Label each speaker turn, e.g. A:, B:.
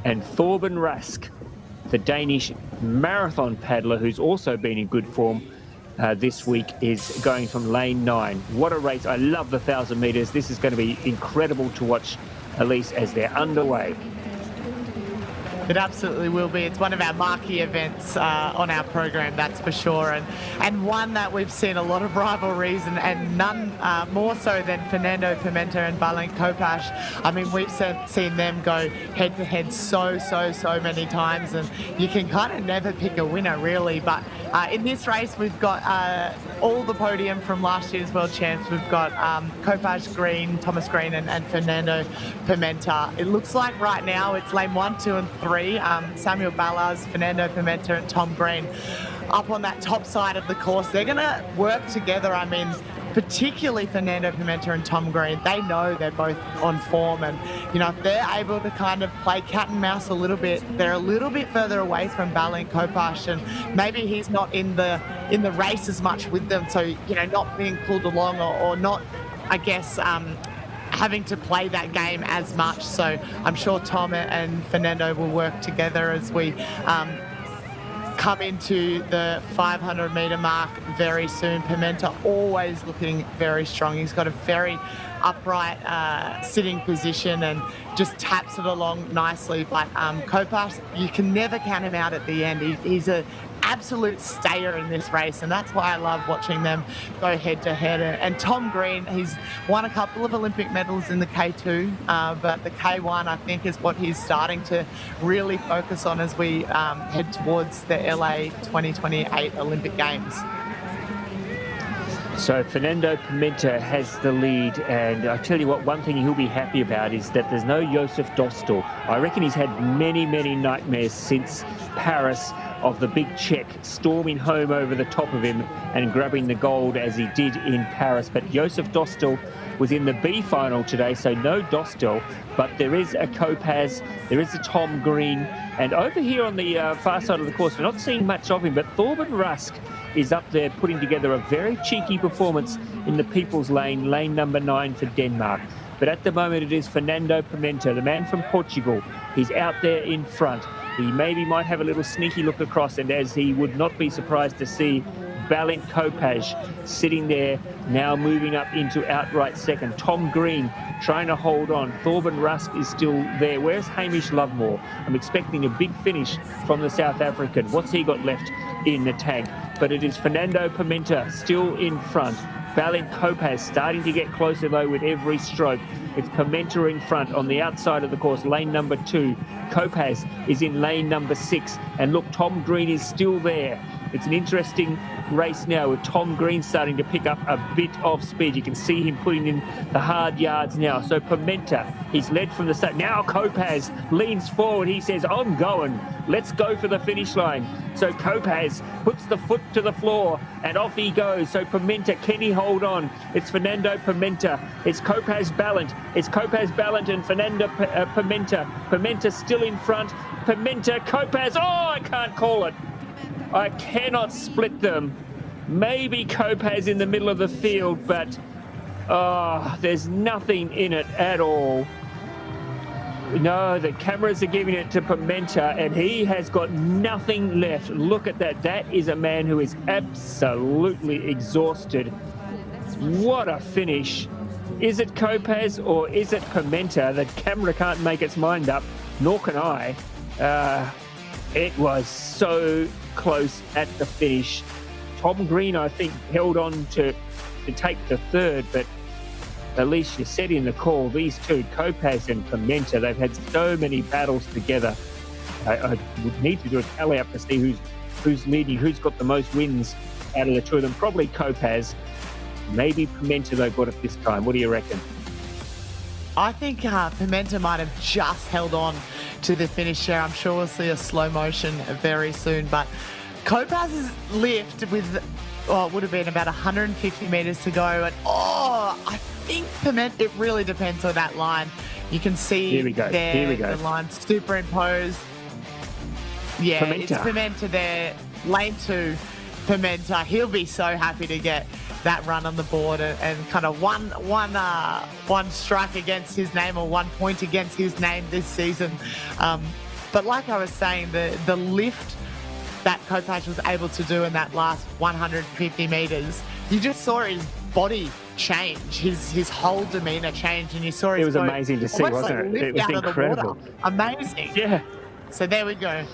A: And Thorben Rask, the Danish marathon paddler who's also been in good form this week, is going from lane 9. What a race. I love the 1,000 metres. This is going to be incredible to watch, Elise, as they're underway.
B: It absolutely will be. It's one of our marquee events on our program, that's for sure, and one that we've seen a lot of rivalries and none more so than Fernando Pimenta and Balint Kopash. I mean, we've seen them go head-to-head so many times, and you can kind of never pick a winner, really. But in this race, we've got all the podium from last year's World Champs. We've got Kopash, Green, Thomas Green, and Fernando Pimenta. It looks like right now it's lane 1, 2, and 3. Samuel Ballas, Fernando Pimenta, and Tom Green up on that top side of the course. They're going to work together. I mean, particularly Fernando Pimenta and Tom Green, they know they're both on form, and you know, if they're able to kind of play cat and mouse a little bit, they're a little bit further away from Balint Kopash, and maybe he's not in the race as much with them, so you know, not being pulled along or not, I guess, having to play that game as much. So I'm sure Tom and Fernando will work together as we come into the 500 metre mark very soon. Pimenta always looking very strong. He's got a very upright sitting position and just taps it along nicely. But Kopash, you can never count him out at the end. He's a absolute stayer in this race, and that's why I love watching them go head to head. And Tom Green, he's won a couple of Olympic medals in the K2, but the K1 I think is what he's starting to really focus on as we head towards the LA 2028 Olympic Games.
A: So Fernando Pimenta has the lead, and I tell you what, one thing he'll be happy about is that there's no Josef Dostal. I reckon he's had many nightmares since Paris of the big Czech storming home over the top of him and grabbing the gold as he did in Paris. But Josef Dostal was in the B final today, so no Dostal, but there is a Kopacz, there is a Tom Green, and over here on the far side of the course, we're not seeing much of him, but Thorben Rask is up there putting together a very cheeky performance in the People's Lane, lane number 9 for Denmark. But at the moment it is Fernando Pimenta, the man from Portugal. He's out there in front. He maybe might have a little sneaky look across, and as he would not be surprised to see Balint Kopash sitting there, now moving up into outright second. Tom Green trying to hold on. Thorben Rask is still there. Where's Hamish Lovemore? I'm expecting a big finish from the South African. What's he got left in the tank? But it is Fernando Pimenta still in front. Balint Kopash starting to get closer though with every stroke. It's Pimenta in front on the outside of the course, lane number 2. Kopash is in lane number 6. And look, Tom Green is still there. It's an interesting race now with Tom Green starting to pick up a bit of speed. You can see him putting in the hard yards now. So Pimenta, he's led from the start. Now Kopash leans forward. He says, I'm going. Let's go for the finish line. So Kopash puts the foot to the floor and off he goes. So Pimenta, can he hold on? It's Fernando Pimenta. It's Kopash Balint. It's Kopash Balint and Fernando Pimenta. Pimenta still in front. Pimenta, Kopash. Oh, I can't call it. I cannot split them. Maybe Kopash in the middle of the field, but there's nothing in it at all. No, the cameras are giving it to Pimenta, and he has got nothing left. Look at that. That is a man who is absolutely exhausted. What a finish. Is it Kopash or is it Pimenta? The camera can't make its mind up, nor can I. It was so close at the finish. Tom Green, I think, held on to take the third, but at least you said in the call, these two, Kopash and Pimenta, they've had so many battles together. I would need to do a tally up to see who's leading, who's got the most wins out of the two of them. Probably Kopash. Maybe Pimenta, though, got it this time. What do you reckon?
B: I think Pimenta might have just held on to the finish there. I'm sure we'll see a slow motion very soon. But Kopac's lift with, it would have been about 150 metres to go. And, I think Pimenta, it really depends on that line. You can see
A: Here we go.
B: the line superimposed. Yeah,
A: Pimenta.
B: It's Pimenta there. Lane 2, Pimenta. He'll be so happy to get that run on the board and kind of one strike against his name, or 1 point against his name this season. But like I was saying, the lift that Kopach was able to do in that last 150 metres, you just saw his body change, his whole demeanour change, and you saw his
A: It was amazing to see, wasn't it? It was incredible.
B: Amazing.
A: Yeah.
B: So there we go.